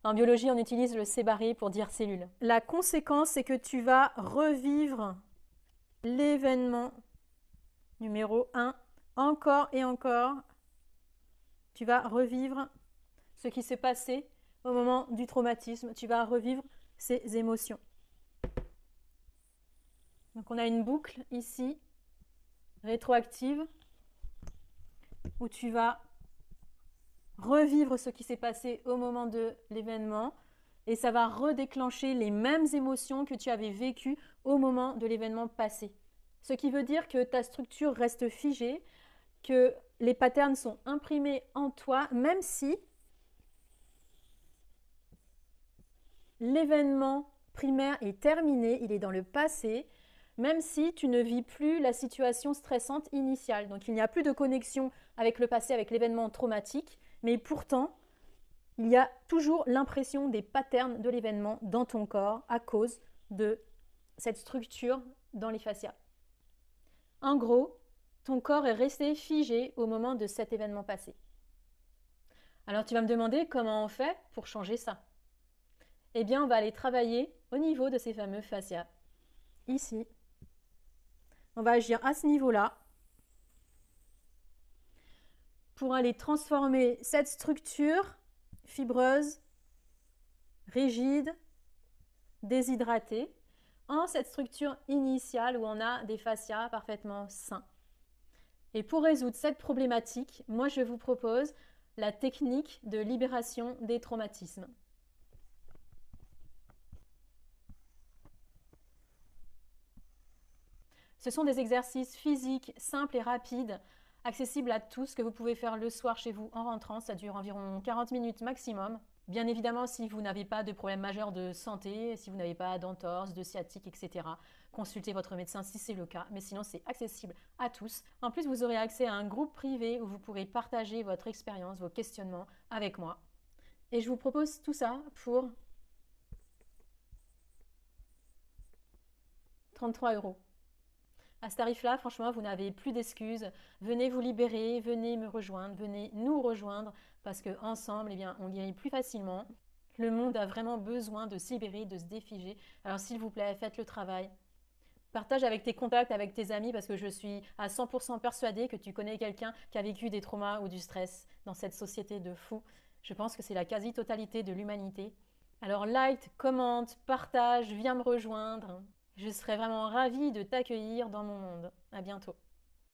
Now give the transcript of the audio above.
En biologie, on utilise le C barré pour dire cellule. La conséquence, c'est que tu vas revivre l'événement numéro 1 encore et encore. Tu vas revivre ce qui s'est passé au moment du traumatisme. Tu vas revivre ces émotions. Donc on a une boucle ici, rétroactive, où tu vas revivre ce qui s'est passé au moment de l'événement et ça va redéclencher les mêmes émotions que tu avais vécues au moment de l'événement passé. Ce qui veut dire que ta structure reste figée, que les patterns sont imprimés en toi, même si l'événement primaire est terminé, il est dans le passé, même si tu ne vis plus la situation stressante initiale. Donc il n'y a plus de connexion avec le passé, avec l'événement traumatique, mais pourtant, il y a toujours l'impression des patterns de l'événement dans ton corps à cause de cette structure dans les fascias. En gros, ton corps est resté figé au moment de cet événement passé. Alors tu vas me demander comment on fait pour changer ça. Eh bien, on va aller travailler au niveau de ces fameux fascias. Ici. On va agir à ce niveau-là pour aller transformer cette structure fibreuse, rigide, déshydratée, en cette structure initiale où on a des fascias parfaitement sains. Et pour résoudre cette problématique, moi je vous propose la technique de libération des traumatismes. Ce sont des exercices physiques simples et rapides, accessibles à tous, que vous pouvez faire le soir chez vous en rentrant. Ça dure environ 40 minutes maximum. Bien évidemment, si vous n'avez pas de problème majeur de santé, si vous n'avez pas d'entorse, de sciatique, etc., consultez votre médecin si c'est le cas. Mais sinon, c'est accessible à tous. En plus, vous aurez accès à un groupe privé où vous pourrez partager votre expérience, vos questionnements avec moi. Et je vous propose tout ça pour 33 €. À ce tarif-là, franchement, vous n'avez plus d'excuses. Venez vous libérer, venez me rejoindre, venez nous rejoindre parce qu'ensemble, eh bien, on guérit plus facilement. Le monde a vraiment besoin de se libérer, de se défiger. Alors s'il vous plaît, faites le travail. Partage avec tes contacts, avec tes amis parce que je suis à 100% persuadée que tu connais quelqu'un qui a vécu des traumas ou du stress dans cette société de fous. Je pense que c'est la quasi-totalité de l'humanité. Alors like, commente, partage, viens me rejoindre. Je serais vraiment ravie de t'accueillir dans mon monde. À bientôt.